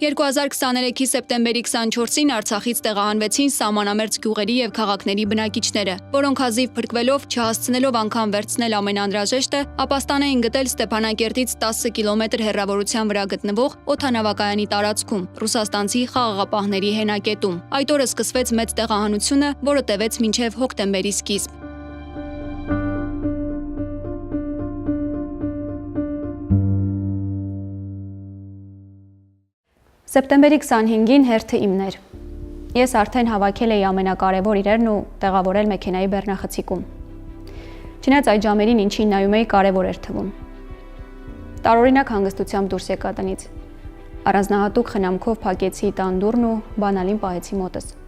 2023-ի սեպտեմբերի 24-ին Արցախից տեղահանվեցին սահմանամերձ գյուղերի եւ քաղաքների բնակիչները, որոնք հազիվ փրկվելով, չհասցնելով անգամ վերցնել ամենաանհրաժեշտը, ապաստան էին գտել Ստեփանակերտից 10 կիլոմետր հեռավորության վրա գտնվող օդանավակայանի տարածքում, ռուսաստանցի խաղաղապահների հենակետում։ Այդ օրը սկսվեց մեծ տեղահանությունը, որը տևեց մինչև հոկտեմբերի սկիզբ։ Սեպտեմբերի 25-ին հերթը իմն էր։ Ես արդեն հավաքել էի ամենակարևոր իրերն ու տեղավորել մեքենայի բեռնախցիկում։ Չնայած այդ ժամերին ինչին նայում էի կարևոր էր թվում։ Տարօրինակ հանգստությամբ դուրս եկա տնից։ Առանձնահատուկ խնամքով փակեցի տան դուռն ու բանալին պահեցի մոտս։